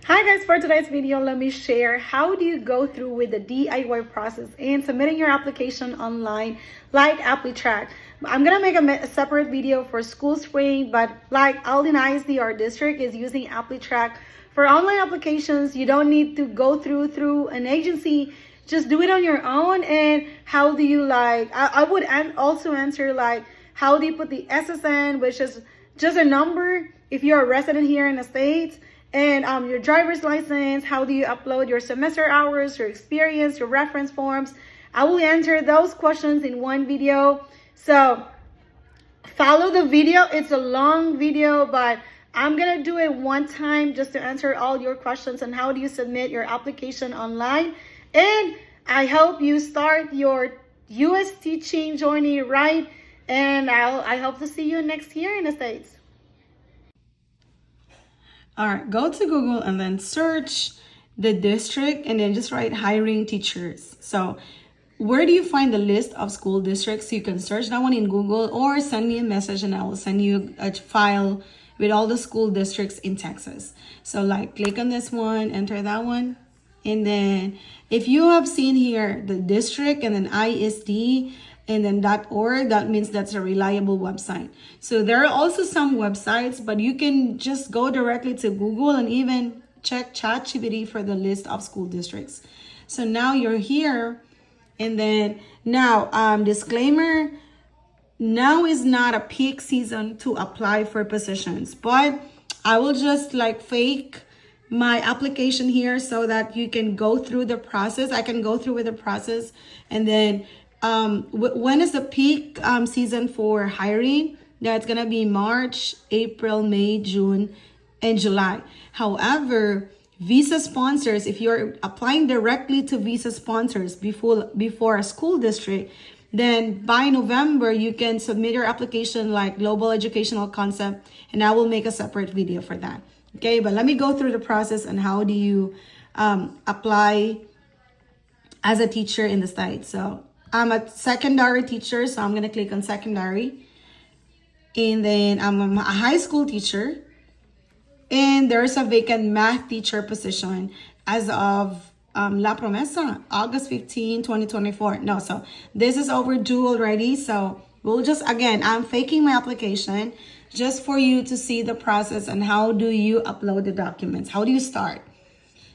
Hi guys, for today's video, let me share how do you go through with the DIY process and submitting your application online like AppliTrack. I'm gonna make a separate video for school spring, but like Alden ISD, our district is using AppliTrack for online applications. You don't need to go through an agency. Just do it on your own. And how do you I would also answer like, how do you put the SSN, which is just a number if you're a resident here in the States, and your driver's license. How do you upload your semester hours, your experience, your reference forms? I will answer those questions in one video. So follow the video. It's a long video, but I'm gonna do it one time just to answer all your questions on how do you submit your application online. And I hope you start your US teaching journey right. And I hope to see you next year in the States. All right, go to Google and then search the district and then just write hiring teachers. So where do you find the list of school districts? You can search that one in Google or send me a message and I will send you a file with all the school districts in Texas. So like click on this one, enter that one. And then if you have seen here the district and then ISD and then .org, that means that's a reliable website. So there are also some websites, but you can just go directly to Google and even check ChatGPT for the list of school districts. So now you're here, and then now disclaimer, now is not a peak season to apply for positions, but I will just like fake my application here so that you can go through the process. I can go through with the process. And then when is the peak season for hiring? That's gonna be March, April, May, June, and July. However, visa sponsors, if you're applying directly to visa sponsors before a school district, then by November you can submit your application like global educational concept, and I will make a separate video for that. Okay, but let me go through the process and how do you apply as a teacher in the States. So I'm a secondary teacher, so I'm gonna click on secondary. And then I'm a high school teacher. And there's a vacant math teacher position as of La Promesa, August 15, 2024. No, so this is overdue already. So we'll just, again, I'm faking my application just for you to see the process and how do you upload the documents. How do you start?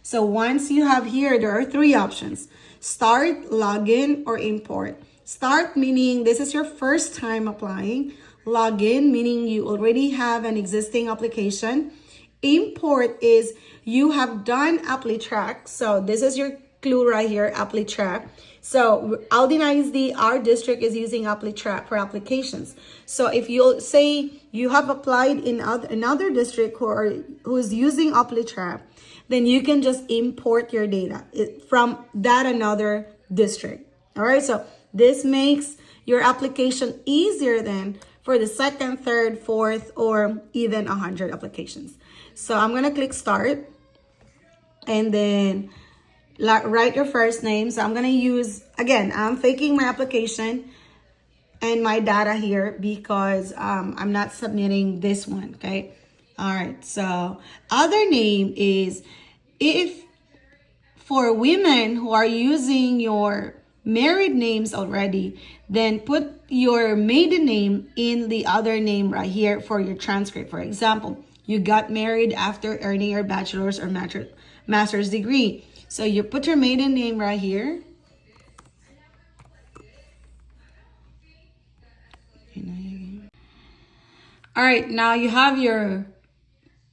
So once you have here, there are three options: start, login, or import. Start meaning this is your first time applying. Login meaning you already have an existing application. Import is you have done AppliTrack. So this is your clue right here, AppliTrack. So Alden ISD, our district, is using AppliTrack for applications. So if you say you have applied in another district who is using AppliTrack, then you can just import your data from that another district. All right, so this makes your application easier then for the second, third, fourth, or even 100 applications. So I'm gonna click start and then write your first name. So I'm gonna use, again, I'm faking my application and my data here because I'm not submitting this one, okay? All right, so other name is, if for women who are using your married names already, then put your maiden name in the other name right here for your transcript. For example, you got married after earning your bachelor's or master's degree. So you put your maiden name right here. All right, now you have your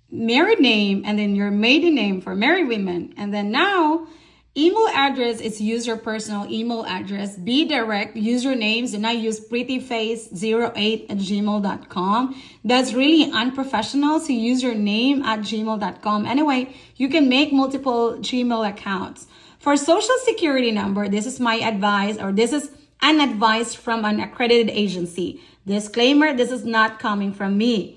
married name and then your maiden name for married women. And then now email address is use your personal email address. Be direct, usernames, and I use prettyface08@gmail.com. That's really unprofessional, so use your name at gmail.com. Anyway, you can make multiple Gmail accounts. For social security number, this is my advice, or this is an advice from an accredited agency. Disclaimer, this is not coming from me.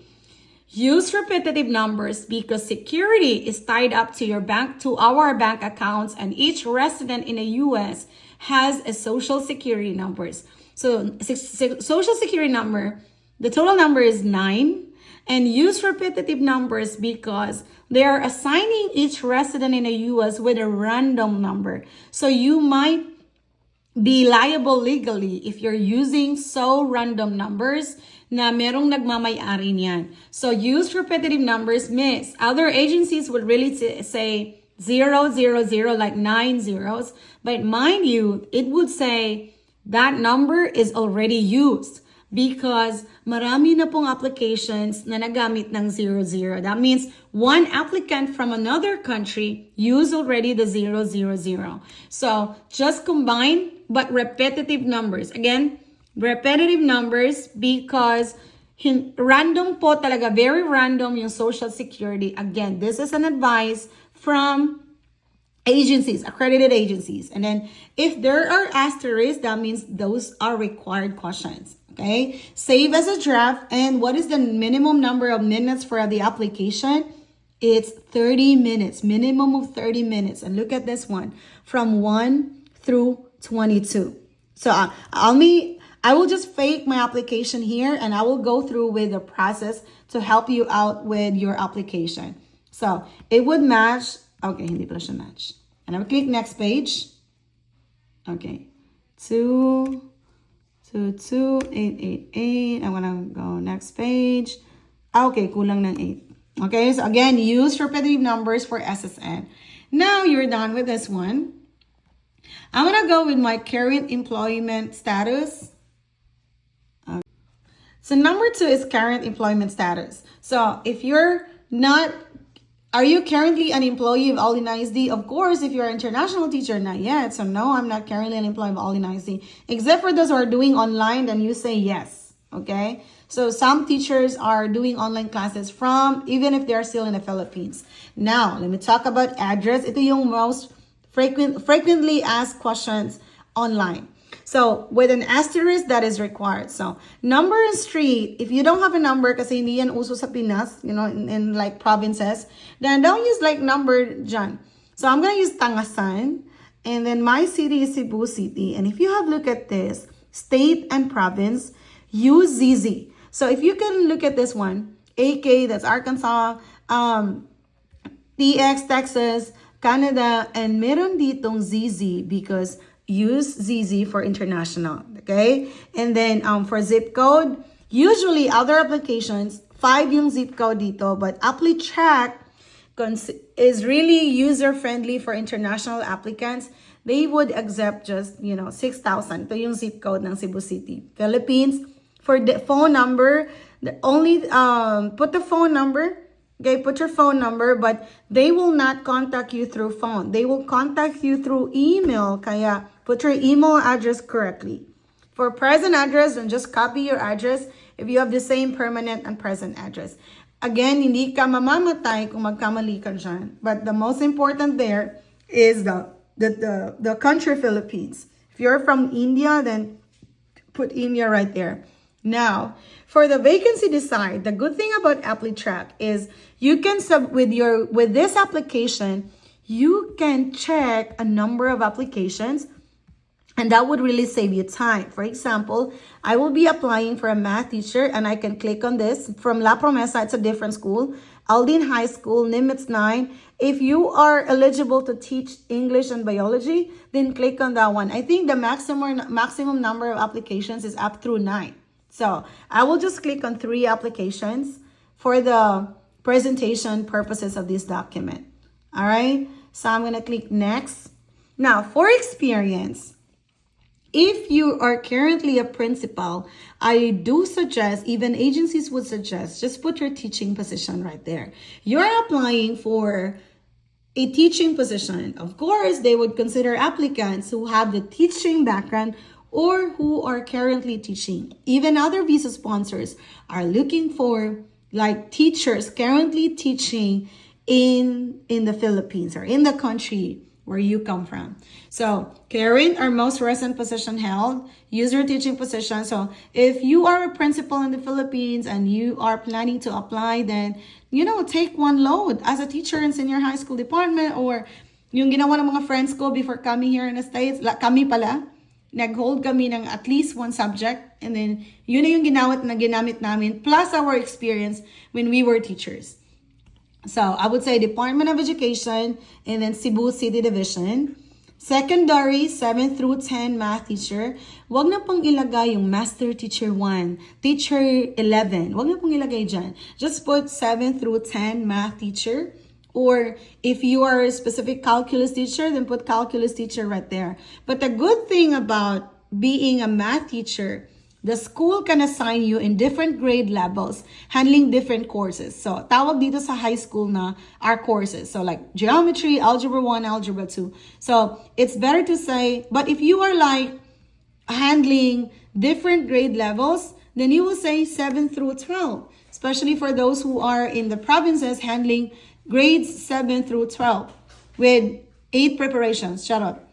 Use repetitive numbers because security is tied up to your bank, to our bank accounts, and each resident in the US has a social security numbers. So social security number, the total number is 9, And use repetitive numbers because they are assigning each resident in the US with a random number. So you might be liable legally if you're using so random numbers na merong nagmamay-ari niyan. So use repetitive numbers, miss. Other agencies would really say 0, 0, 0, like 9 zeros. But mind you, it would say that number is already used because marami na pong applications na nagamit ng 00. That means one applicant from another country used already the 000. So just combine but repetitive numbers. Again, repetitive numbers because random po talaga, very random yung Social Security. Again, this is an advice from agencies, accredited agencies. And then if there are asterisks, that means those are required questions. Okay, save as a draft. And what is the minimum number of minutes for the application? It's 30 minutes, minimum of 30 minutes. And look at this one, from 1 through 22. So I will just fake my application here and I will go through with the process to help you out with your application. So it would match. Okay, hindi pala siya match. And I'll click next page. Okay, 22888. I want to go next page. Okay, kulang ng 8. Okay, so again, use repetitive numbers for SSN. Now you're done with this one. I'm going to go with my current employment status. Okay. So number 2 is current employment status. So if you're not, are you currently an employee of All-in ISD? Of course, if you're an international teacher, not yet. So no, I'm not currently an employee of All-in ISD. Except for those who are doing online, then you say yes. Okay? So some teachers are doing online classes from, even if they're still in the Philippines. Now, let me talk about address. Ito yung most frequently asked questions online. So with an asterisk, that is required. So number and street, if you don't have a number kasi hindi yan uso sa Pinas, you know, in like provinces, then don't use like number dyan. So I'm going to use Tangasan. And then my city is Cebu City. And if you have look at this, state and province, use ZZ. So if you can look at this one, AK, that's Arkansas, TX, Texas, Canada, and meron ditong ZZ because use ZZ for international, okay? And then for zip code, usually other applications, 5 yung zip code dito, but AppliTrack is really user-friendly for international applicants. They would accept just, 6,000. Ito yung zip code ng Cebu City. Philippines, for the phone number, only put the phone number. Okay, put your phone number, but they will not contact you through phone. They will contact you through email. Kaya put your email address correctly. For present address, then just copy your address if you have the same permanent and present address. Again, hindi ka mamamatay kung magkamali ka dyan. But the most important there is the country Philippines. If you're from India, then put India right there. Now, for the vacancy decide, the good thing about AppliTrack is you can with this application, you can check a number of applications, and that would really save you time. For example, I will be applying for a math teacher, and I can click on this from La Promesa. It's a different school. Aldin High School, Nimitz 9. If you are eligible to teach English and biology, then click on that one. I think the maximum number of applications is up through 9. So I will just click on 3 applications for the presentation purposes of this document. All right. So I'm going to click next. Now for experience, if you are currently a principal, I do suggest, even agencies would suggest, just put your teaching position right there. You're applying for a teaching position. Of course, they would consider applicants who have the teaching background or who are currently teaching. Even other visa sponsors are looking for like teachers currently teaching in the Philippines or in the country where you come from. So current or most recent position held, user teaching position. So if you are a principal in the Philippines and you are planning to apply, then, take one load as a teacher in senior high school department, or yung ginawa ng mga friends ko before coming here in the States, kami pala, nag-hold kami ng at least one subject, and then yun na yung ginamit namin, plus our experience when we were teachers. So, I would say Department of Education, and then Cebu City Division. Secondary, 7 through 10 math teacher. Wag na pong ilagay yung Master Teacher 1, Teacher 11. Wag na pong ilagay dyan. Just put 7 through 10 math teacher. Or if you are a specific calculus teacher, then put calculus teacher right there. But the good thing about being a math teacher, the school can assign you in different grade levels, handling different courses. So, tawag dito sa high school na our courses. So, like geometry, algebra 1, algebra 2. So, it's better to say, but if you are like handling different grade levels, then you will say 7 through 12. Especially for those who are in the provinces handling grades 7 through 12 with 8 preparations. Shout out.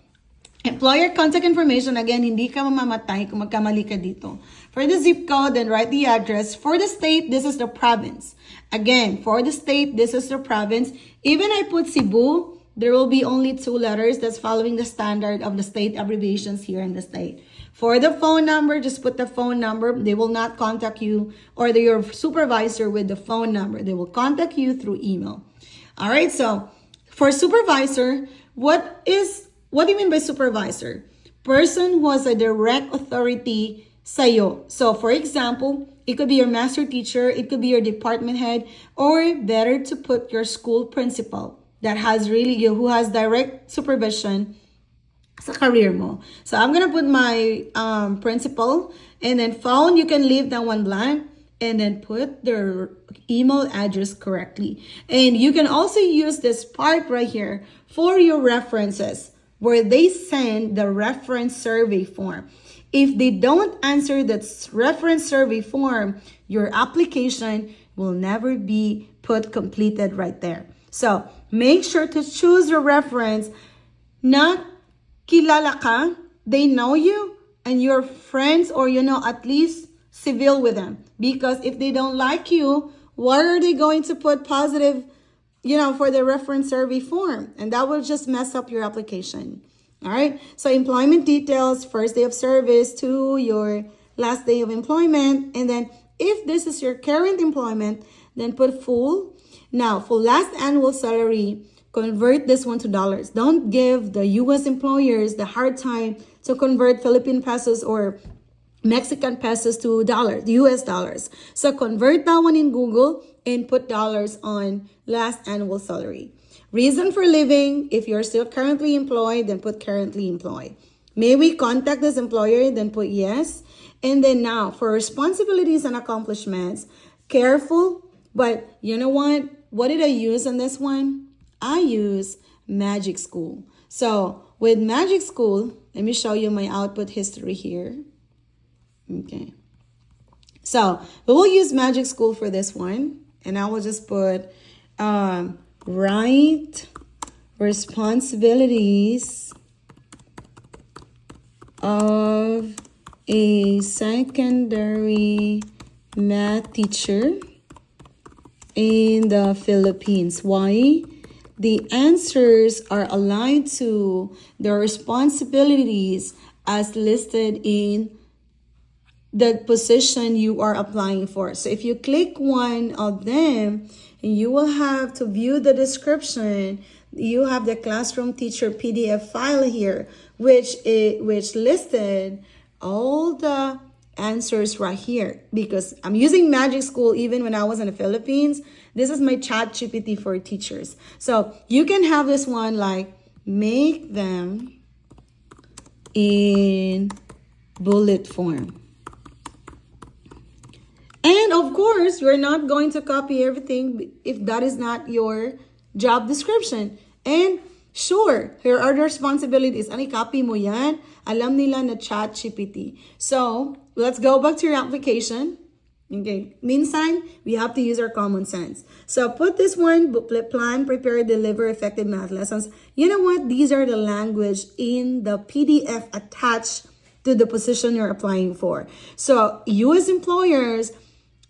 Employer contact information, again, hindi ka mamamatay kung magkamali ka dito. For the zip code, then write the address. For the state, this is the province. Again, for the state, this is the province. Even I put Cebu, there will be only 2 letters. That's following the standard of the state abbreviations here in the state. For the phone number, just put the phone number. They will not contact you or your supervisor with the phone number. They will contact you through email. All right, so for supervisor, what do you mean by supervisor? Person who has a direct authority sa'yo. So, for example, it could be your master teacher, it could be your department head, or better to put your school principal that has who has direct supervision sa career mo. So, I'm gonna put my principal, and then phone, you can leave that one blank, and then put their email address correctly. And you can also use this part right here for your references, where they send the reference survey form. If they don't answer that reference survey form, your application will never be completed right there. So, make sure to choose your reference na kilala ka, they know you, and your friends, or at least civil with them. Because if they don't like you, what are they going to put positive for the reference survey form? And that will just mess up your application. All right. So employment details, first day of service to your last day of employment. And then if this is your current employment, then put full. Now, for last annual salary, convert this one to dollars. Don't give the U.S. employers the hard time to convert Philippine pesos or Mexican pesos to dollars, US dollars. So convert that one in Google and put dollars on last annual salary. Reason for leaving, if you're still currently employed, then put currently employed. May we contact this employer? Then put yes. And then now for responsibilities and accomplishments, careful, but you know what? What did I use on this one? I use Magic School. So with Magic School, let me show you my output history here. Okay, so we will use Magic School for this one, and I will just put right responsibilities of a secondary math teacher in the Philippines. Why? The answers are aligned to the responsibilities as listed in the position you are applying for. So if you click one of them, you will have to view the description. You have the classroom teacher PDF file here, which listed all the answers right here. Because I'm using Magic School even when I was in the Philippines. This is my chat GPT for teachers. So you can have this one like make them in bullet form. And of course, you're not going to copy everything if that is not your job description. And sure, here are the responsibilities. Ano, copy mo yan? Alam nila na chat GPT. So, let's go back to your application. Okay, minsan, we have to use our common sense. So, put this one, plan, prepare, deliver effective math lessons. You know what? These are the language in the PDF attached to the position you're applying for. So, U.S. employers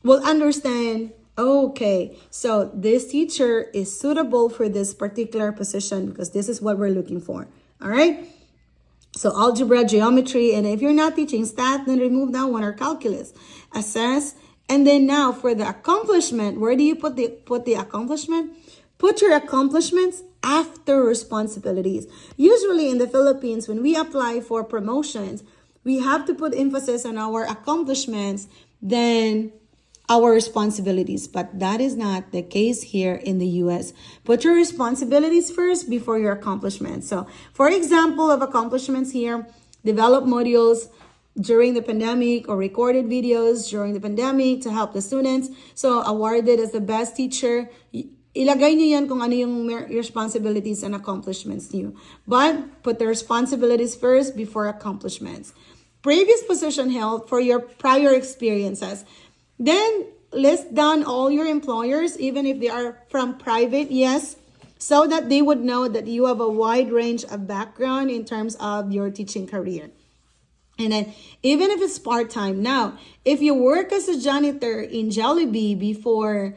will understand, okay, so this teacher is suitable for this particular position because this is what we're looking for. All right. So algebra, geometry, and if you're not teaching stat, then remove that one, or calculus. Assess. And then now for the accomplishment, where do you put the accomplishment? Put your accomplishments after responsibilities. Usually in the Philippines, when we apply for promotions, we have to put emphasis on our accomplishments than our responsibilities. But that is not the case here in the US. Put your responsibilities first before your accomplishments. So for example of accomplishments here, develop modules during the pandemic, or recorded videos during the pandemic to help the students. So awarded as the best teacher. Ilagay niyo yan kung ano yung responsibilities and accomplishments niyo. But put the responsibilities first before accomplishments. Previous position held for your prior experiences. Then list down all your employers, even if they are from private, yes, so that they would know that you have a wide range of background in terms of your teaching career. And then, even if it's part-time. Now, if you work as a janitor in Jollibee before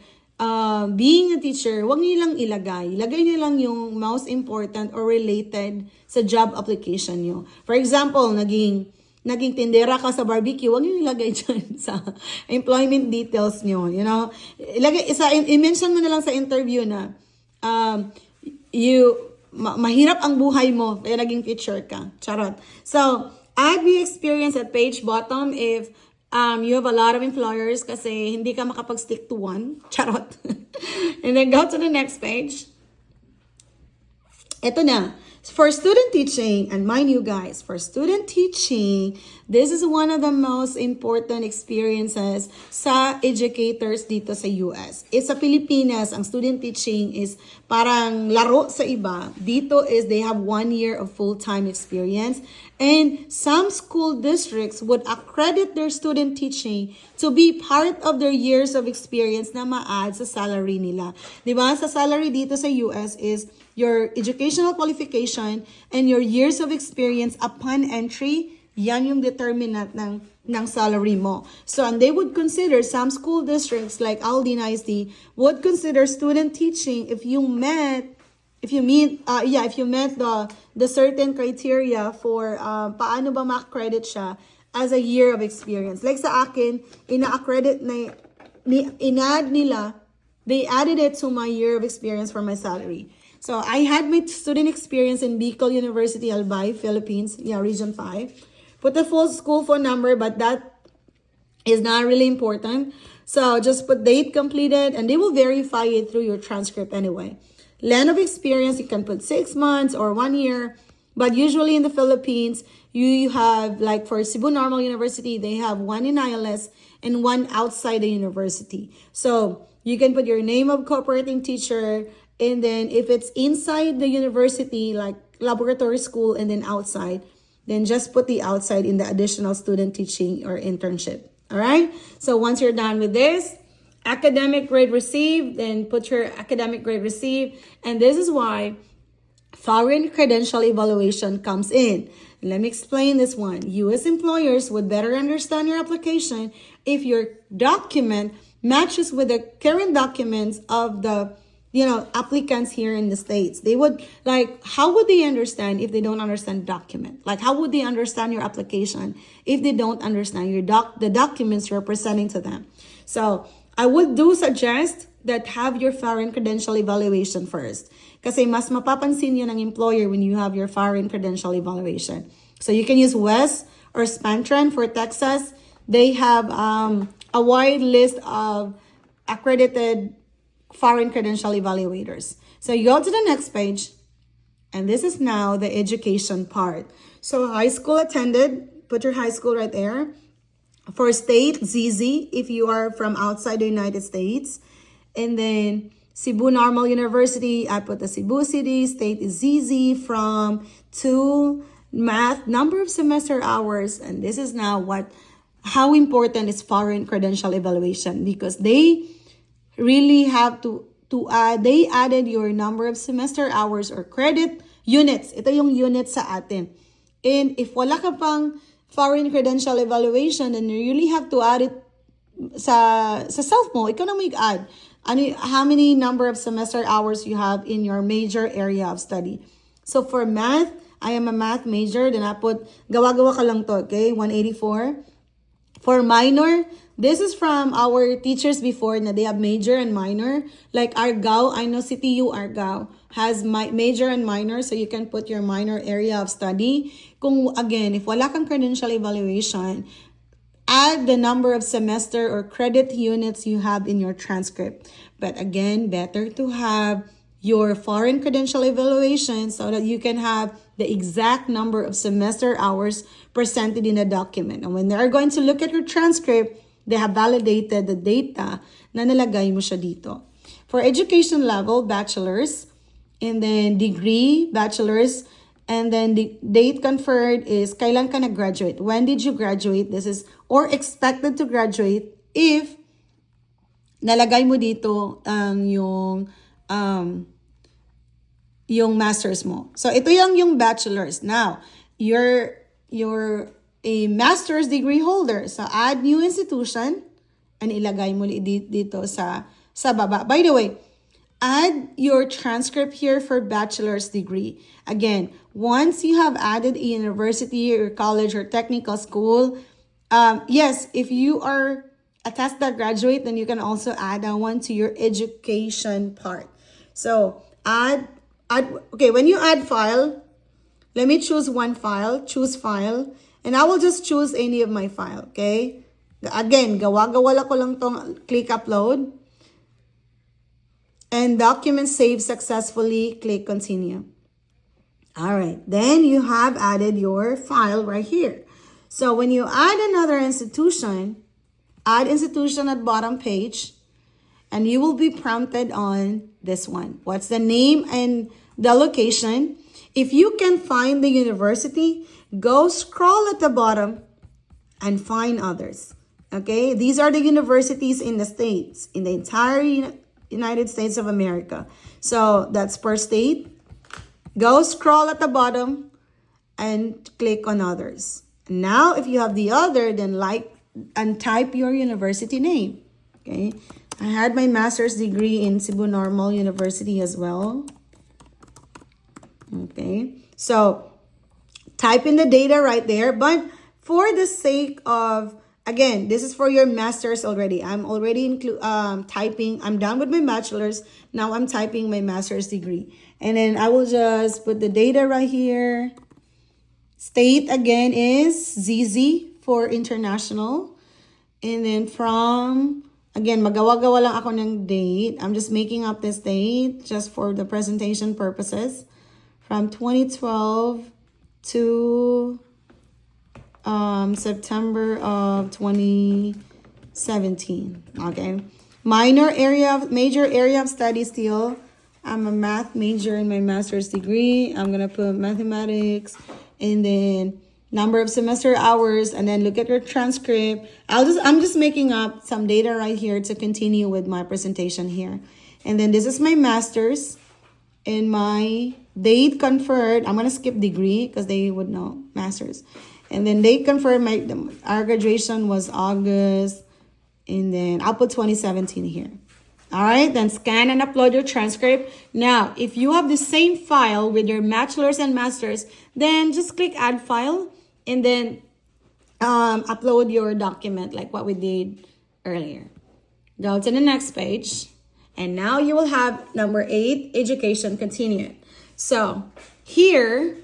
being a teacher, wag niyo lang ilagay. Ilagay niyo lang yung most important or related sa job application niyo. For example, naging tindera ka sa barbecue, wag niyo ilagay dyan sa employment details niyo. You know? I-mention mo na lang sa interview na mahirap ang buhay mo, kaya naging teacher ka. Charot. So, add the experience at page bottom if you have a lot of employers kasi hindi ka makapag-stick to one. Charot. And then go to the next page. Ito na. For student teaching, and mind you guys, for student teaching, this is one of the most important experiences sa educators dito sa US. Sa Pilipinas, ang student teaching is parang laro sa iba. Dito is they have 1 year of full-time experience. And some school districts would accredit their student teaching to be part of their years of experience na ma-add sa salary nila. Diba? Sa salary dito sa US is your educational qualification and your years of experience upon entry, yan yung determinant ng salary mo. So, and they would consider, some school districts like Aldine ISD would consider student teaching if you met the certain criteria for paano ba ma-credit siya as a year of experience. Like sa akin, ina-accredit na inad nila, they added it to my year of experience for my salary. So I had my student experience in Bicol University, Albay, Philippines, Region 5. Put the full school phone number, but that is not really important. So just put date completed, and they will verify it through your transcript anyway. Length of experience, you can put 6 months or 1 year. But usually in the Philippines, you have, like for Cebu Normal University, they have 1 in ILS and 1 outside the university. So you can put your name of cooperating teacher, and then if it's inside the university, like laboratory school, and then outside, then just put the outside in the additional student teaching or internship. All right? So once you're done with this, academic grade received, then put your academic grade received. And this is why foreign credential evaluation comes in. Let me explain this one. U.S. employers would better understand your application if your document matches with the current documents of the applicants here in the States. They would, how would they understand if they don't understand document? Like, how would they understand your application if they don't understand the documents you're presenting to them? So I would suggest that have your foreign credential evaluation first. Kasi mas mapapansin yun ng employer when you have your foreign credential evaluation. So you can use WES or Spantran for Texas. They have a wide list of accredited foreign credential evaluators. So you go to the next page, and this is now the education part. So high school attended, put your high school right there. For state, ZZ, if you are from outside the United States. And then Cebu Normal University, I put the Cebu City. State is ZZ from 2 math, number of semester hours. And this is now how important is foreign credential evaluation, because they really have to add, they added your number of semester hours or credit units. Ito yung units sa atin. And if wala ka pang foreign credential evaluation, then you really have to add it sa self mo. Ikaw na mag-add. How many number of semester hours you have in your major area of study. So for math, I am a math major. Then I put, gawa-gawa ka lang to, okay? 184. For minor, this is from our teachers before na they have major and minor. Like Argao, I know CTU Argao has major and minor, so you can put your minor area of study. Kung again, if wala kang credential evaluation, add the number of semester or credit units you have in your transcript. But again, better to have your foreign credential evaluation so that you can have the exact number of semester hours presented in the document. And when they are going to look at your transcript, they have validated the data na nalagay mo siya dito. For education level, bachelor's, and then degree, bachelor's, and then the date conferred is kailan ka nag-graduate. When did you graduate? This is, or expected to graduate if nalagay mo dito yung master's mo. So ito yung bachelor's. Now, you're a master's degree holder. So add new institution and ilagay mo dito sa baba. By the way, add your transcript here for bachelor's degree. Again, once you have added a university or college or technical school, yes, if you are a test that graduate, then you can also add that one to your education part. So okay, when you add file, let me choose one file, choose file, and I will just choose any of my file, okay? Again, gawa-gawa ko lang tong click upload. And document saved successfully, click continue. All right, then you have added your file right here. So when you add another institution, add institution at bottom page, and you will be prompted on this one. What's the name and the location? If you can find the university, go scroll at the bottom and find others. Okay, these are the universities in the States, in the entire United States of America. So that's per state. Go scroll at the bottom and click on others. Now, if you have the other, then like and type your university name. Okay, I had my master's degree in Cebu Normal University as well. Okay, so type in the data right there. But for the sake of, again, this is for your master's already. I'm already typing. I'm done with my bachelor's. Now I'm typing my master's degree. And then I will just put the data right here. State again is ZZ for international. And then from, again, magawa-gawa lang ako ng date. I'm just making up this date just for the presentation purposes. From 2012 to September of 2017. Okay. Major area of study still. I'm a math major in my master's degree. I'm gonna put mathematics and then number of semester hours, and then look at your transcript. I'm just making up some data right here to continue with my presentation here. And then this is my master's and my date conferred. I'm gonna skip degree because they would know master's. And then they confirmed our graduation was August, and then I'll put 2017 here. All right, then scan and upload your transcript. Now, if you have the same file with your bachelor's and master's, then just click add file and then upload your document like what we did earlier. Go to the next page. And now you will have number 8, education continued. So here,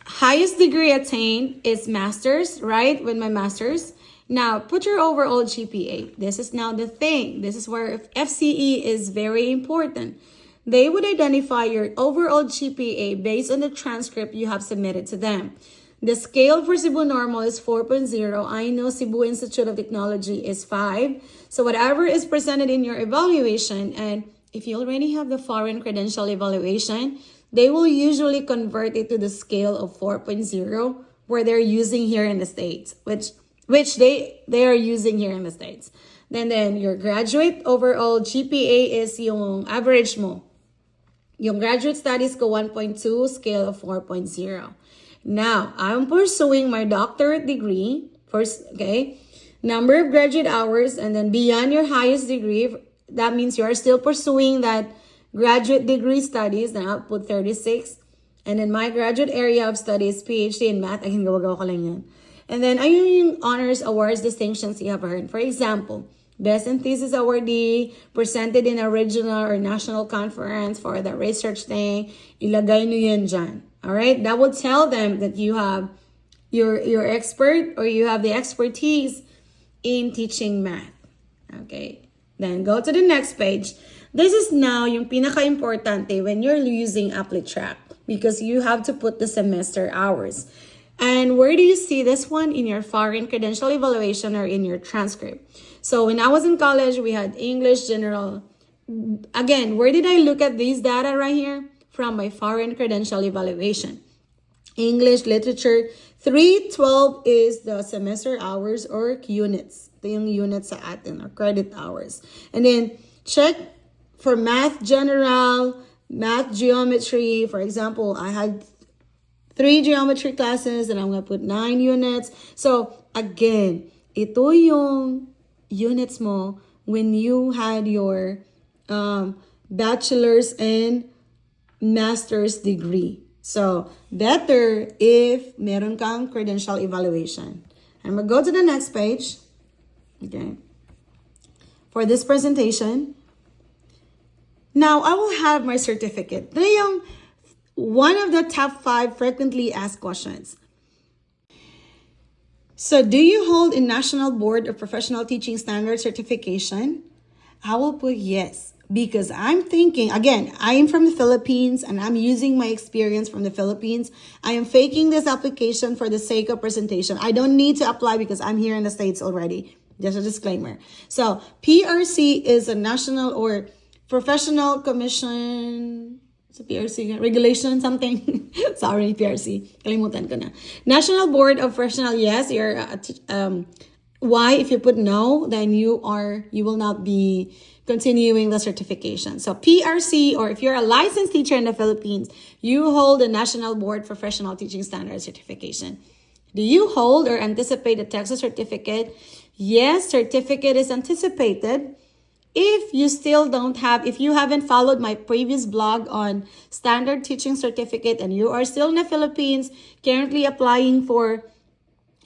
highest degree attained is master's, right? With my master's. Now, put your overall GPA. This is now the thing. This is where FCE is very important. They would identify your overall GPA based on the transcript you have submitted to them. The scale for Cebu Normal is 4.0. I know Cebu Institute of Technology is 5. So whatever is presented in your evaluation, and if you already have the foreign credential evaluation, they will usually convert it to the scale of 4.0 where they're using here in the States, which they are using here in the States. Then your graduate overall GPA is yung average mo. Yung graduate studies ko 1.2, scale of 4.0. Now, I'm pursuing my doctorate degree. First, okay, number of graduate hours, and then beyond your highest degree, that means you are still pursuing that graduate degree studies. Then I'll put 36. And then my graduate area of study is PhD in math. Again, gawa-gawa ko lang yan. And then, ayun yung honors, awards, distinctions you have earned. For example, Best in Thesis Awardee, presented in a regional or national conference for the research thing. Ilagay nyo yan dyan. Alright? That will tell them that you have, you're expert or you have the expertise in teaching math. Okay? Then, go to the next page. This is now yung pinaka-importante when you're using AppliTrack because you have to put the semester hours. And where do you see this one? In your foreign credential evaluation or in your transcript. So when I was in college, we had English, general. Again, where did I look at these data right here? From my foreign credential evaluation. English, literature, 312 is the semester hours or units. Ito yung units sa atin or credit hours. And then check for math general, math geometry. For example, I had 3 geometry classes and I'm going to put 9 units. So again, ito yung units mo when you had your bachelor's and master's degree. So better if meron kang credential evaluation. I'm going to go to the next page. Okay. For this presentation. Now, I will have my certificate. Ito yung one of the top 5 frequently asked questions. So, do you hold a National Board of Professional Teaching Standards certification? I will put yes, because I'm thinking, again, I am from the Philippines and I'm using my experience from the Philippines. I am faking this application for the sake of presentation. I don't need to apply because I'm here in the States already. Just a disclaimer. So, PRC is a national or professional commission. It's a PRC regulation something. Sorry, PRC. Kalimutan ko na. National Board of Professional. Yes, you're. Why? If you put no, then you will not be continuing the certification. So PRC, or if you're a licensed teacher in the Philippines, you hold a National Board Professional Teaching Standards certification. Do you hold or anticipate a Texas certificate? Yes, certificate is anticipated. If you still don't have, if you haven't followed my previous blog on standard teaching certificate and you are still in the Philippines, currently applying for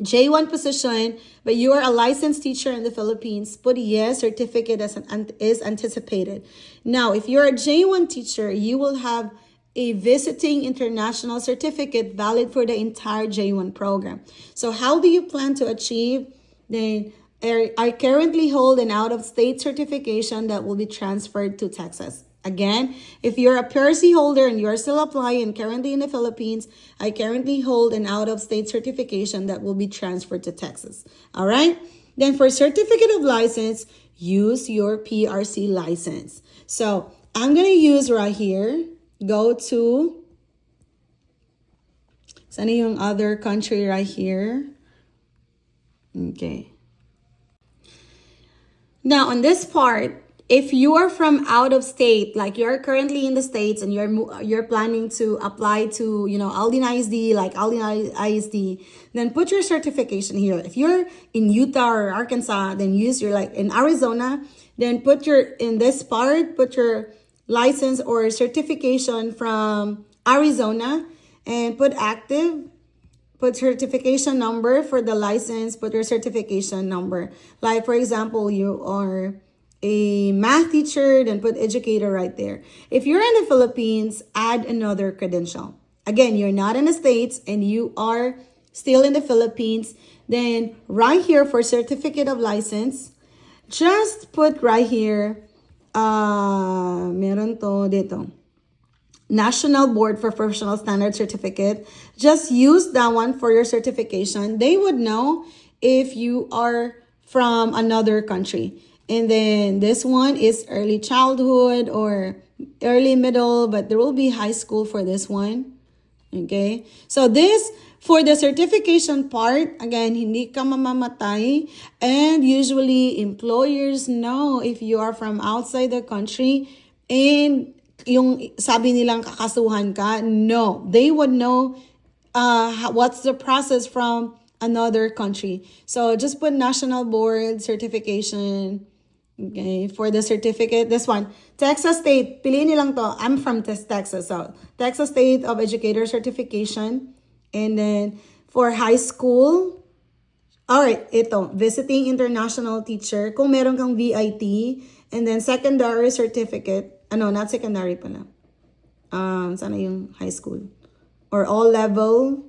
J1 position, but you are a licensed teacher in the Philippines, put yes, certificate is anticipated. Now, if you're a J1 teacher, you will have a visiting international certificate valid for the entire J1 program. So how do you plan to achieve? Then I currently hold an out-of-state certification that will be transferred to Texas. Again, if you're a PRC holder and you're still applying currently in the Philippines, I currently hold an out-of-state certification that will be transferred to Texas. All right? Then for certificate of license, use your PRC license. So I'm going to use right here, go to, sana yung other country right here. Okay. Now, on this part, if you are from out of state, like you're currently in the States and you're planning to apply to, Aldine ISD, like Aldine ISD, then put your certification here. If you're in Utah or Arkansas, then use your, like in Arizona, then put your license or certification from Arizona and put active. Put certification number for the license, put your certification number. Like, for example, you are a math teacher, then put educator right there. If you're in the Philippines, add another credential. Again, you're not in the States and you are still in the Philippines, then right here for certificate of license, just put right here, meron to dito. National Board for Professional Standards Certificate. Just use that one for your certification. They would know if you are from another country. And then this one is early childhood or early middle, but there will be high school for this one. Okay? So this, for the certification part, again, hindi ka mamamatay. And usually employers know if you are from outside the country and yung sabi nilang kakasuhan ka, no. They would know what's the process from another country. So just put National Board certification. Okay, for the certificate, this one, Texas State, piliin nilang to. I'm from Texas, so Texas State of Educator Certification. And then for high school, alright, ito, visiting international teacher, kung meron kang VIT, and then secondary certificate, not secondary pala. Sana yung high school. Or all level,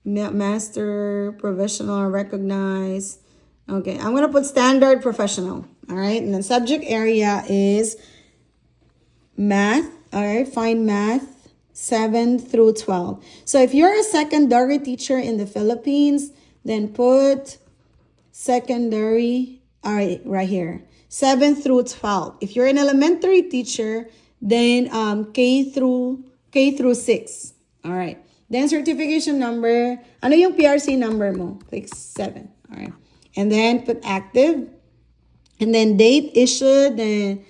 master, professional, recognized. Okay, I'm gonna put standard professional. All right, and then subject area is math. All right, find math 7 through 12. So if you're a secondary teacher in the Philippines, then put secondary, all right, right here, 7 through 12. If you're an elementary teacher, then K through 6. All right. Then certification number, ano yung PRC number mo? Click 7. All right. And then put active. And then date issued, then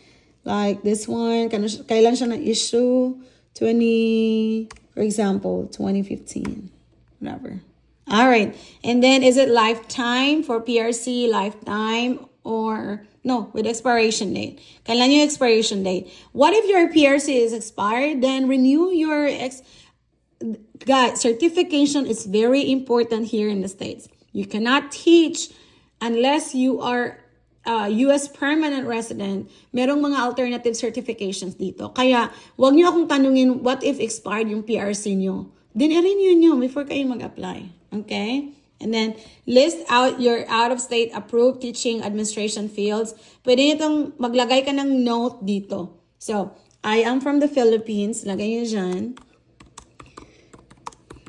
like this one, kailan siya na-issue? For example, 2015, whatever. All right. And then is it lifetime for PRC, lifetime, or no, with expiration date? Kailan yung expiration date? What if your PRC is expired? Then renew your guys, certification is very important here in the States. You cannot teach unless you are U.S. permanent resident. Merong mga alternative certifications dito. Kaya, wag nyo akong tanungin, what if expired yung PRC nyo? Then, i-renew nyo before kayo mag-apply. Okay? And then, list out your out-of-state approved teaching administration fields. Pwede nyo itong maglagay ka ng note dito. So, I am from the Philippines. Lagay nyo dyan.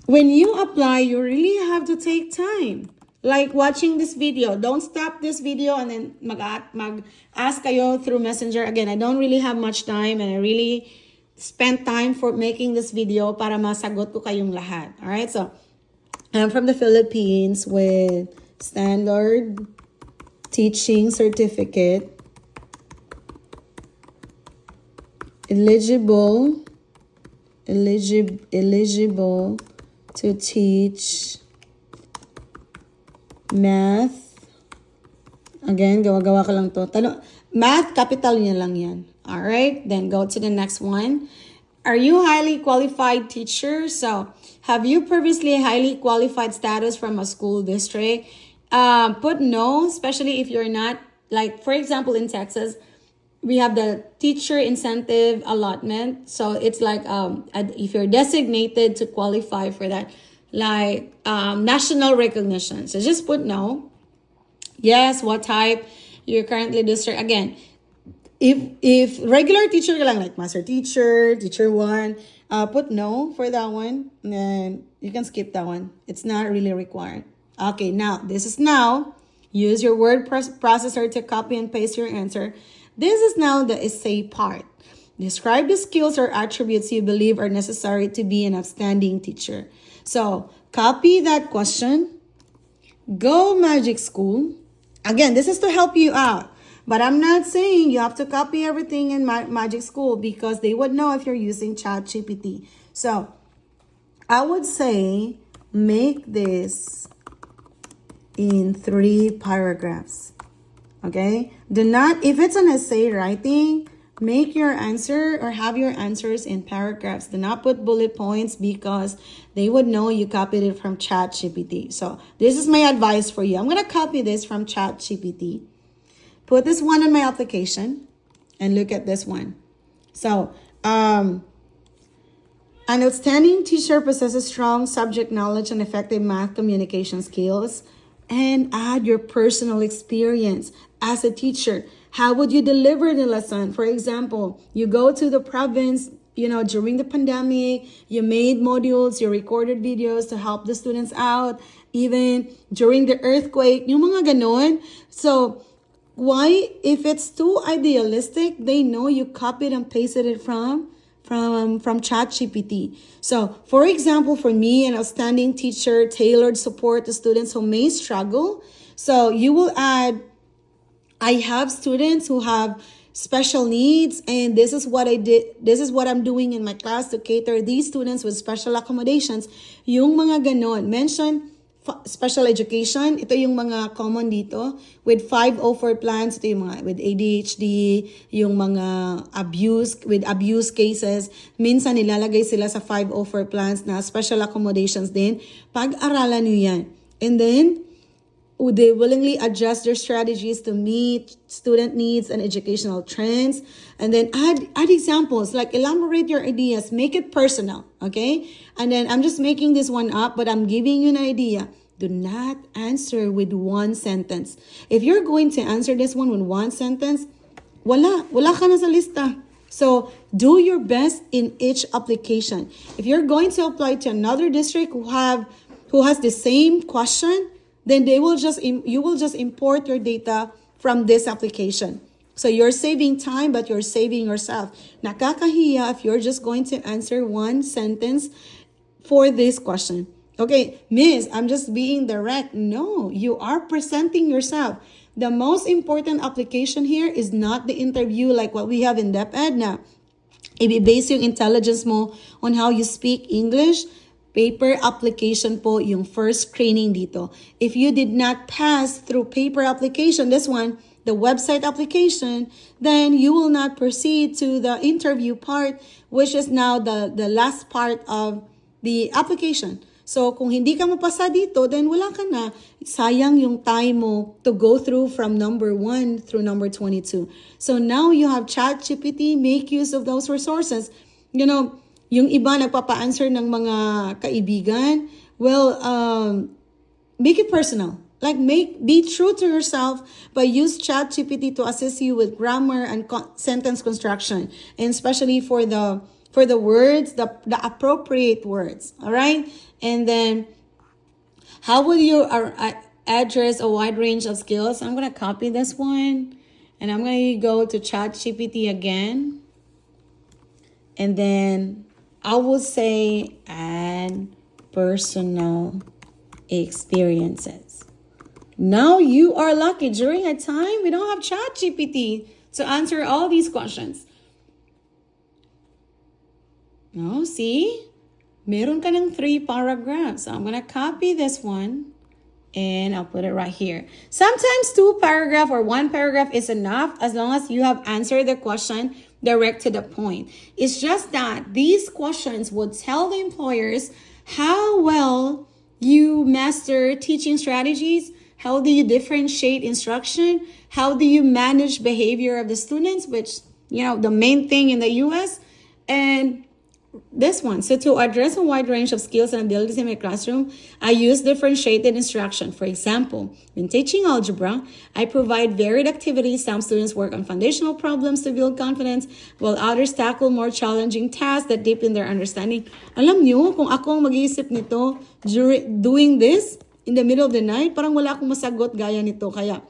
When you apply, you really have to take time. Like watching this video. Don't stop this video and then mag-ask kayo through Messenger. Again, I don't really have much time and I really spent time for making this video para masagot ko kayong lahat. Alright, so I'm from the Philippines with standard teaching certificate. Eligible to teach math. Again, gawa-gawa ka lang to. Math, capital niya lang yan. Alright, then go to the next one. Are you highly qualified teacher? So, have you previously highly qualified status from a school district? Put no, especially if you're not. Like, for example, in Texas, we have the teacher incentive allotment. So, it's like if you're designated to qualify for that, like national recognition. So just put no. Yes, what type you're currently district. Again, if regular teacher lang, like master teacher, teacher 1, put no for that one. And then you can skip that one. It's not really required. Okay, now this is now. Use your word processor to copy and paste your answer. This is now the essay part. Describe the skills or attributes you believe are necessary to be an outstanding teacher. So, copy that question. Go Magic School. Again, this is to help you out. But I'm not saying you have to copy everything in Magic School because they would know if you're using ChatGPT. So, I would say make this in 3 paragraphs. Okay? Do not, if it's an essay writing, make your answer or have your answers in paragraphs. Do not put bullet points because they would know you copied it from ChatGPT. So this is my advice for you. I'm going to copy this from ChatGPT. Put this one in my application and look at this one. So, an outstanding teacher possesses strong subject knowledge and effective math communication skills. And add your personal experience as a teacher. How would you deliver the lesson? For example, you go to the province, during the pandemic, you made modules, you recorded videos to help the students out, even during the earthquake, yung mga ganon. So, why, if it's too idealistic, they know you copied and pasted it from ChatGPT. So, for example, for me, an outstanding teacher, tailored support to students who may struggle. So, you will add, I have students who have special needs, and this is what I did. This is what I'm doing in my class to cater these students with special accommodations. Yung mga ganon. Mention special education, ito yung mga common dito. With 504 plans, ito yung mga with ADHD, yung mga with abuse cases. Minsan nilalagay sila sa 504 plans na special accommodations din. Pag-aralan nyo yan. And then, they willingly adjust their strategies to meet student needs and educational trends. And then add examples, like elaborate your ideas, make it personal, okay? And then I'm just making this one up, but I'm giving you an idea. Do not answer with one sentence. If you're going to answer this one with one sentence, wala ka na sa lista. So do your best in each application. If you're going to apply to another district who has the same question, then you will just import your data from this application. So you're saving time, but you're saving yourself. Nakakahiya if you're just going to answer one sentence for this question. Okay, Miss, I'm just being direct. No, you are presenting yourself. The most important application here is not the interview like what we have in DepEd na. I-base yung intelligence mo on how you speak English. Paper application po yung first screening dito. If you did not pass through paper application, this one, the website application, then you will not proceed to the interview part, which is now the last part of the application. So kung hindi ka mapasa dito, then wala ka na. Sayang yung time mo to go through from number 1 through number 22. So now you have ChatGPT, make use of those resources. You know, yung iba nagpapa-answer ng mga kaibigan, well, make it personal. Like be true to yourself, but use ChatGPT to assist you with grammar and sentence construction, and especially for the words, the appropriate words. All right, and then how will you address a wide range of skills? I'm gonna copy this one, and I'm gonna go to ChatGPT again, and then I will say add personal experiences. Now you are lucky. During a time, we don't have ChatGPT to answer all these questions. No, see? Meron ka ng 3 paragraphs. So I'm going to copy this one and I'll put it right here. Sometimes 2 paragraphs or 1 paragraph is enough as long as you have answered the question direct to the point. It's just that these questions would tell the employers how well you master teaching strategies, how do you differentiate instruction, how do you manage behavior of the students, which, you know, the main thing in the US, and this one. So to address a wide range of skills and abilities in my classroom, I use differentiated instruction. For example, when teaching algebra, I provide varied activities. Some students work on foundational problems to build confidence, while others tackle more challenging tasks that deepen their understanding. Alam niyo, kung ako ang mag-iisip nito doing this in the middle of the night, parang wala akong masagot gaya nito. Kaya,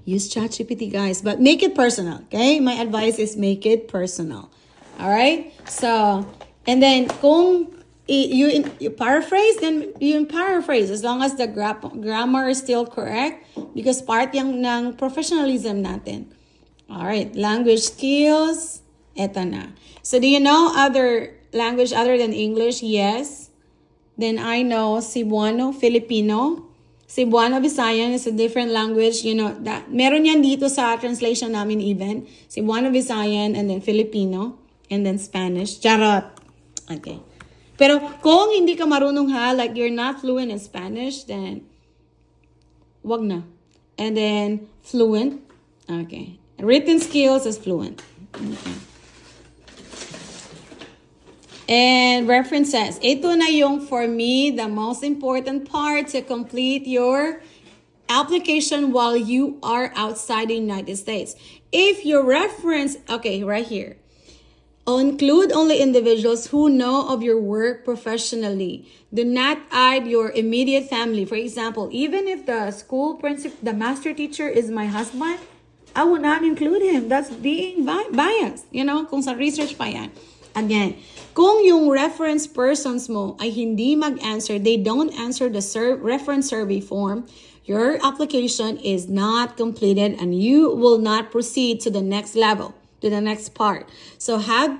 use ChatGPT, guys. But make it personal, okay? My advice is make it personal. All right? So, and then kung you paraphrase, then you paraphrase as long as the grammar is still correct because part yung ng professionalism natin. All right, language skills, eto na. So do you know other language other than English? Yes. Then I know Cebuano, Filipino. Cebuano, Visayan is a different language. You know, that meron yan dito sa translation namin even. Cebuano, Visayan, and then Filipino. And then Spanish. Charot. Okay. Pero kung hindi ka marunong like you're not fluent in Spanish, then wag na. And then fluent. Okay. Written skills is fluent. Okay. And references. Ito na yung, for me, the most important part to complete your application while you are outside the United States. If your reference, okay, right here. Include only individuals who know of your work professionally. Do not add your immediate family. For example, even if the school principal, the master teacher is my husband, I will not include him. That's being biased. You know, kung sa research pa yan. Again, kung yung reference persons mo ay hindi mag-answer, they don't answer the reference survey form, your application is not completed and you will not proceed to the next level, to the next part. So have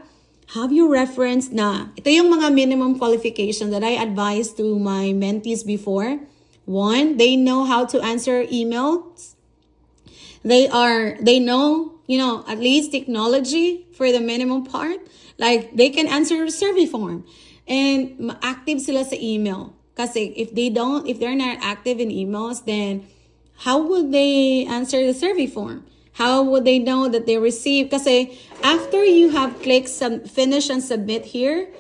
have you referenced na, ito yung mga minimum qualification that I advised to my mentees before. One, they know how to answer emails. They know, at least technology for the minimum part. Like, they can answer a survey form. And active sila sa email. Kasi if they're not active in emails, then how would they answer the survey form? How would they know that they receive? Kasi after you have clicked finish and submit here,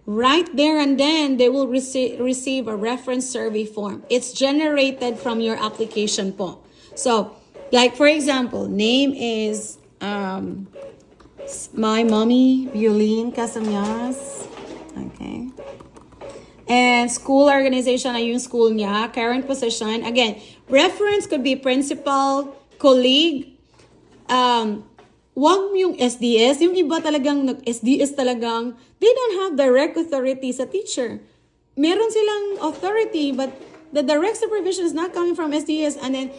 right there and then they will receive a reference survey form. It's generated from your application po. So, like for example, name is my mommy, Violin Casamyas. Okay. And school organization ay yung school niya. Current position. Again, reference could be principal, colleague. Wag yung SDS. Yung iba talagang nag-SDS talagang, they don't have direct authority sa teacher. Meron silang authority, but the direct supervision is not coming from SDS. And then,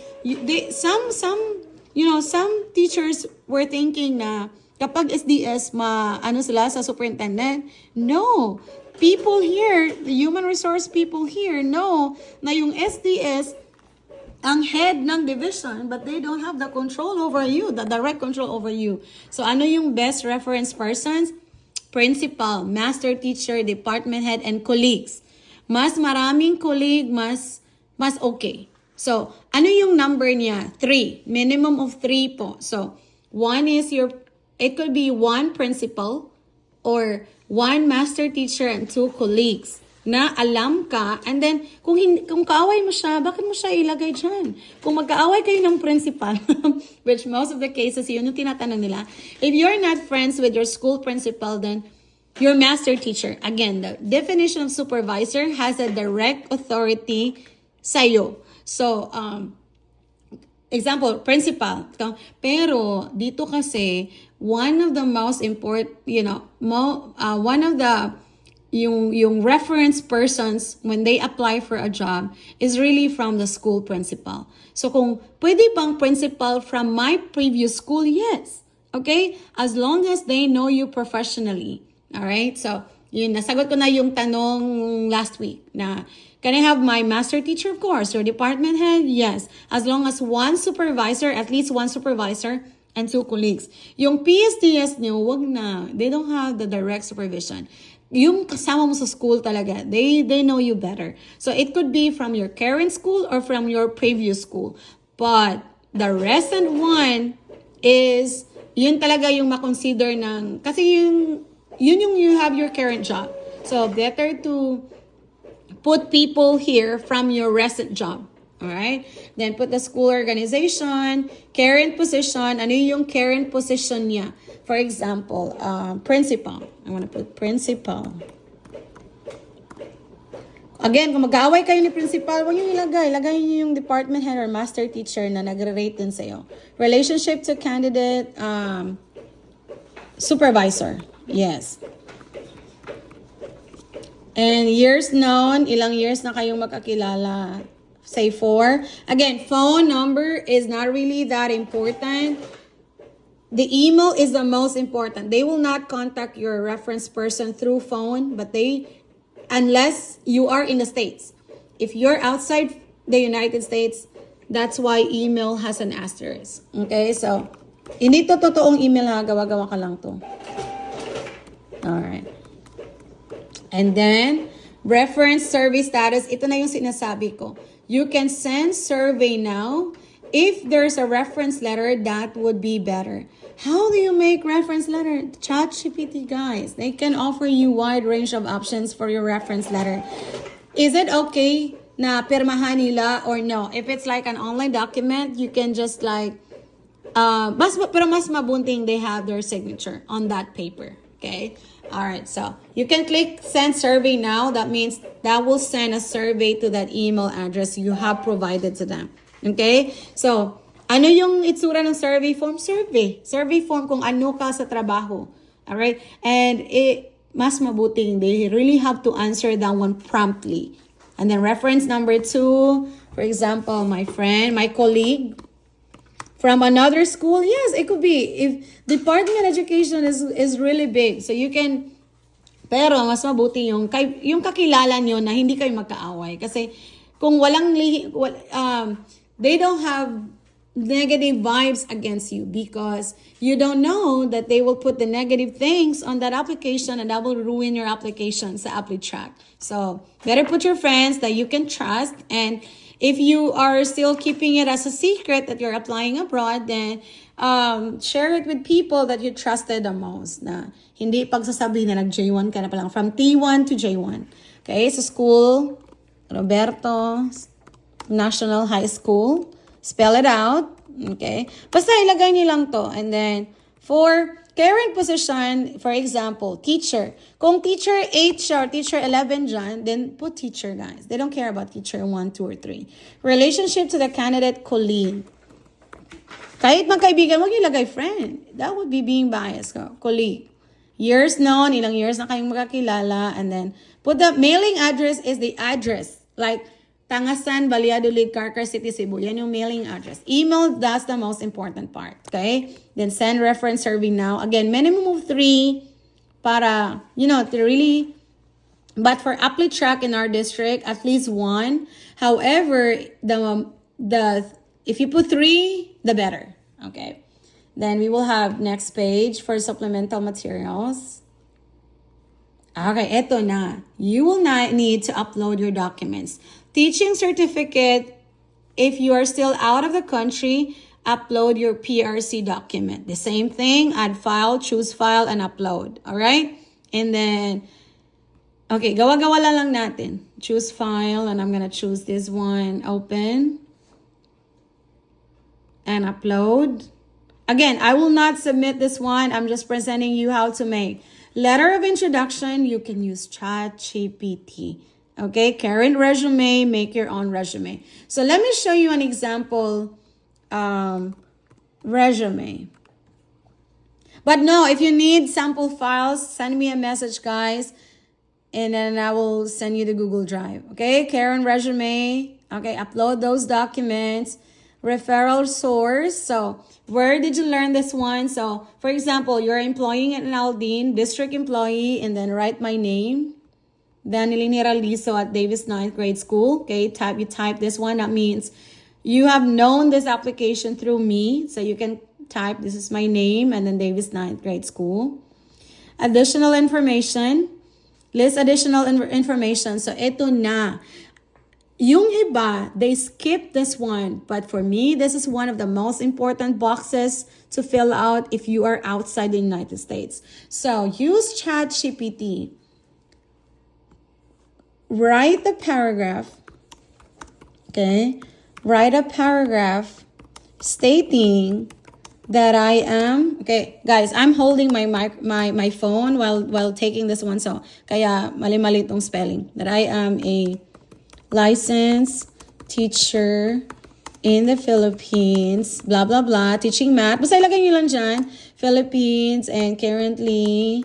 some teachers were thinking na, kapag SDS, ano sila sa superintendent? No. People here, the human resource people here know na yung SDS ang head ng division, but they don't have the control over you, the direct control over you. So ano yung best reference persons? Principal, master teacher, department head, and colleagues. Mas maraming colleague, mas okay. So ano yung number niya? 3. Minimum of 3 po. So one is it could be 1 principal or 1 master teacher and 2 colleagues na alam ka. And then, kung kaaway mo siya, bakit mo siya ilagay dyan? Kung magkaaway kayo ng principal, which most of the cases, yun yung tinatanong nila. If you're not friends with your school principal, then your master teacher. Again, the definition of supervisor has a direct authority sa'yo. So, example, principal. Pero dito kasi one of the most important, one of the yung reference persons when they apply for a job is really from the school principal. So kung pwede bang principal from my previous school, yes. Okay? As long as they know you professionally. All right? So, yun, nasagot ko na yung tanong last week na, can I have my master teacher? Of course. Your department head? Yes. As long as 1 supervisor, at least 1 supervisor, and 2 colleagues. Yung PSDS nyo, wag na. They don't have the direct supervision. Yung kasama mo sa school talaga, they know you better. So it could be from your current school or from your previous school. But the recent one is, yun talaga yung makonsider ng, kasi yun yung you have your current job. So better to put people here from your recent job. Alright? Then put the school organization, current position. Ano yung current position niya? For example, principal. I want to put principal. Again, kung mag-aaway kayo ni principal, huwag yung ilagay. Ilagay niyo yung department head or master teacher na nag-rate din sa'yo. Relationship to candidate, supervisor. Yes. And years known, ilang years na kayong magkakilala? Say 4. Again, phone number is not really that important. The email is the most important. They will not contact your reference person through phone, but unless you are in the States. If you're outside the United States, that's why email has an asterisk. Okay, so, hindi to totoong email ha, gawa-gawa ka lang to. Alright. And then, reference survey status, ito na yung sinasabi ko. You can send survey now. If there's a reference letter, that would be better. How do you make reference letter? ChatGPT, guys. They can offer you wide range of options for your reference letter. Is it okay na pirmahan nila or no? If it's like an online document, you can just like, pero mas mabunting they have their signature on that paper. Okay? Alright, so you can click send survey now. That means that will send a survey to that email address you have provided to them. Okay? So, ano yung itsura ng survey form? Survey form kung ano ka sa trabaho. Alright? And mas mabuting, they really have to answer that one promptly. And then reference number 2, for example, my colleague, from another school, yes, it could be. If Department of Education is really big, so you can, pero mas mabuti yung kakilala nyo na hindi kayo magkaaway. Kasi kung they don't have negative vibes against you because you don't know that they will put the negative things on that application and that will ruin your application sa AppliTrack. So better put your friends that you can trust, and if you are still keeping it as a secret that you're applying abroad, then share it with people that you trusted the most. Na hindi pagsasabihin na nag-J1 ka na palang, from T1 to J1. Okay, so school, Roberto National High School. Spell it out. Okay, basta ilagay niyo lang to. And then, for current position, for example, teacher. Kung teacher 8 siya or teacher 11 dyan, then put teacher, guys. They don't care about teacher 1, 2, or 3. Relationship to the candidate colleague. Kahit magkaibigan, wag ilagay friend. That would be being biased. Colleague. Years known, ilang years na kayong magkakilala. And then, put the mailing address is the address. Like, Tangasan, Valladolid, Carcar City, Cebu. Yan yung mailing address. Email, that's the most important part. Okay? Then send reference survey now. Again, minimum of 3 para, to really, but for AppliTrack in our district, at least 1. However, if you put 3, the better. Okay? Then we will have next page for supplemental materials. Okay, eto na. You will not need to upload your documents. Teaching certificate, if you are still out of the country, upload your PRC document. The same thing, add file, choose file, and upload. All right? And then, okay, gawa-gawa lang natin. Choose file, and I'm gonna choose this one. Open. And upload. Again, I will not submit this one. I'm just presenting you how to make. Letter of introduction, you can use ChatGPT. Okay, current resume, make your own resume. So let me show you an example resume. But no, if you need sample files, send me a message, guys. And then I will send you the Google Drive. Okay, current resume. Okay, upload those documents. Referral source. So where did you learn this one? So for example, you're employing an Aldine, district employee, and then write my name. Danilin Hiraldiso at Davis 9th grade school. Okay, you type this one. That means you have known this application through me. So you can type, this is my name, and then Davis 9th grade school. Additional information. List additional information. So ito na. Yung iba, they skip this one. But for me, this is one of the most important boxes to fill out if you are outside the United States. So use ChatGPT. Write the paragraph. Okay. Write a paragraph stating that I am, okay, guys, I'm holding my phone while taking this one. So, kaya mali-mali itong spelling. That I am a licensed teacher in the Philippines, blah, blah, blah, teaching math. Basta ilagay nyo lang dyan, Philippines, and currently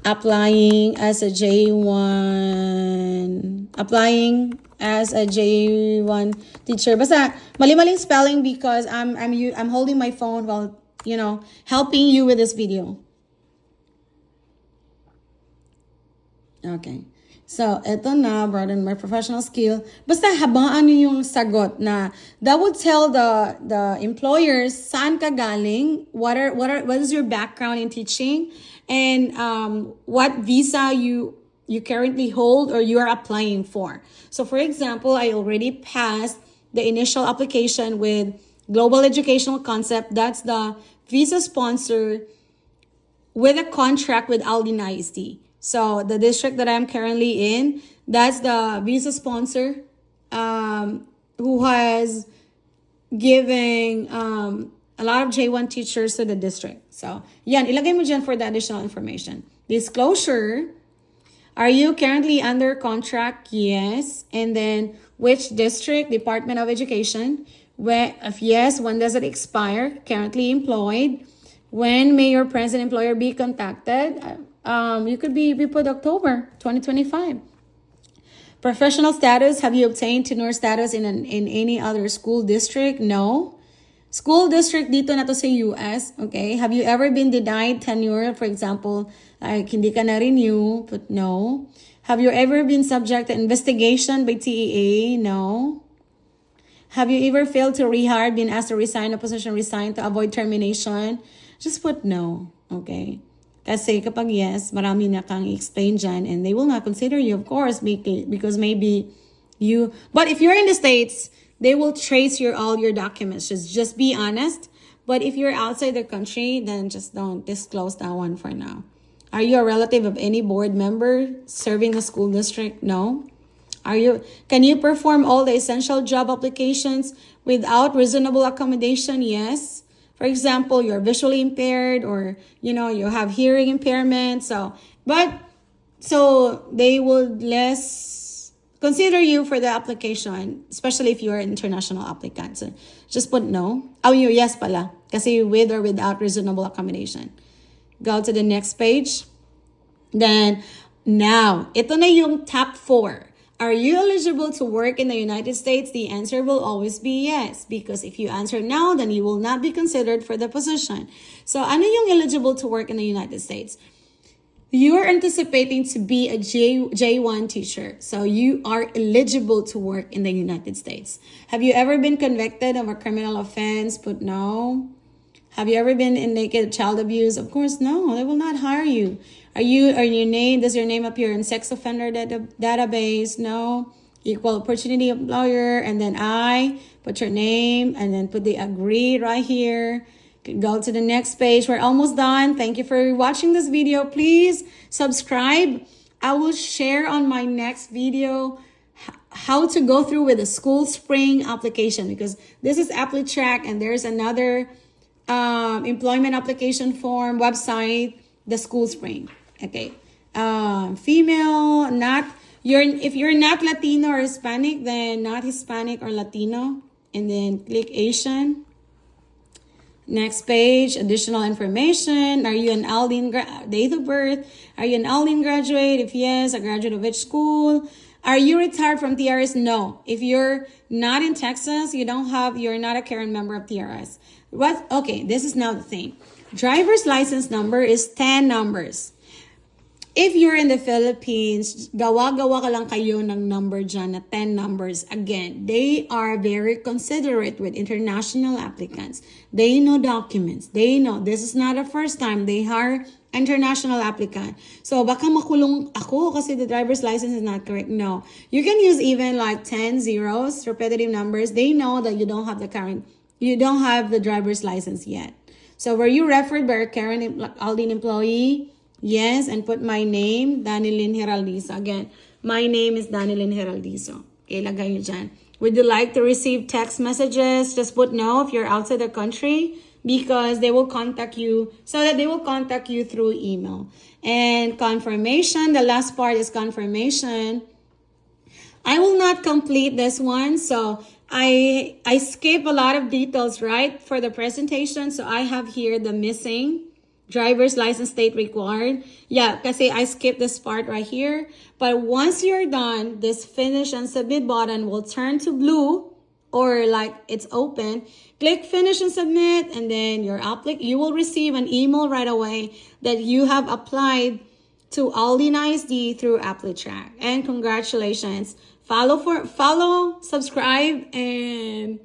applying as a J1 teacher. Basta mali-maling spelling because I'm holding my phone while, helping you with this video. Okay. So, eto na, broaden my professional skill. Basta habaan nyo yung sagot na that would tell the employers saan ka galing, what is your background in teaching, and what visa you currently hold or you are applying for. So, for example, I already passed the initial application with Global Educational Concept. That's the visa sponsor with a contract with Aldine ISD. So the district that I'm currently in, that's the visa sponsor who has given a lot of J1 teachers to the district. So, yan, ilagay mo dyan for the additional information. Disclosure, are you currently under contract? Yes. And then which district? Department of Education. If yes, when does it expire? Currently employed. When may your present employer be contacted? You could be put October 2025. Professional status. Have you obtained tenure status in any other school district? No. School district dito na to sa US, okay? Have you ever been denied tenure, for example, like hindi ka na renew, but no. Have you ever been subject to investigation by TEA? No. Have you ever failed to rehire, been asked to resign a position, resign to avoid termination? Just put no, okay? Kasi kapag yes, marami na kang explain dyan and they will not consider you, of course, because maybe you... But if you're in the States, they will trace all your documents. Just be honest. But if you're outside the country, then just don't disclose that one for now. Are you a relative of any board member serving the school district? No. Can you perform all the essential job applications without reasonable accommodation? Yes. For example, you're visually impaired or, you have hearing impairment. So they would less consider you for the application, especially if you're an international applicant. So just put no. You yes pala. Kasi with or without reasonable accommodation. Go to the next page. Then, now, ito na yung top 4. Are you eligible to work in the United States? The answer will always be yes. Because if you answer no, then you will not be considered for the position. So, ano yung eligible to work in the United States? You're anticipating to be a J1 teacher. So, you are eligible to work in the United States. Have you ever been convicted of a criminal offense? Put no. Have you ever been in naked child abuse? Of course, no. They will not hire you. Does your name appear in sex offender database? No. Equal opportunity employer, and then put your name, and then put the agree right here. Go to the next page. We're almost done. Thank you for watching this video. Please subscribe. I will share on my next video how to go through with the school spring application, because this is AppliTrack and there's another employment application form website, the school spring. Okay. Female, if you're not Latino or Hispanic, then not Hispanic or Latino, and then click Asian. Next page, additional information. Are you an Aldine date of birth? Are you an Aldine graduate? If yes, a graduate of which school? Are you retired from TRS? No. If you're not in Texas, you're not a current member of TRS. Okay, this is now the thing. Driver's license number is 10 numbers. If you're in the Philippines, gawa-gawa ka lang kayo ng number dyan na 10 numbers. Again, they are very considerate with international applicants. They know documents. They know this is not the first time they hire international applicant. So baka makulong ako kasi the driver's license is not correct. No. You can use even like 10 zeros, repetitive numbers. They know that you don't have the driver's license yet. So were you referred by a current Aldine employee? Yes, and put my name, Danilyn Heraldizo. Again, my name is Danilyn Heraldizo. Ilagay nyo dyan. Would you like to receive text messages? Just put no if you're outside the country, because they will contact you, through email. And confirmation, the last part is confirmation. I will not complete this one, so I skip a lot of details, right, for the presentation. So I have here the missing driver's license state required. Yeah, kasi I skipped this part right here. But once you're done, this finish and submit button will turn to blue, or like it's open. Click finish and submit, and then you will receive an email right away that you have applied to Aldine ISD through AppliTrack. And congratulations. Follow, subscribe, and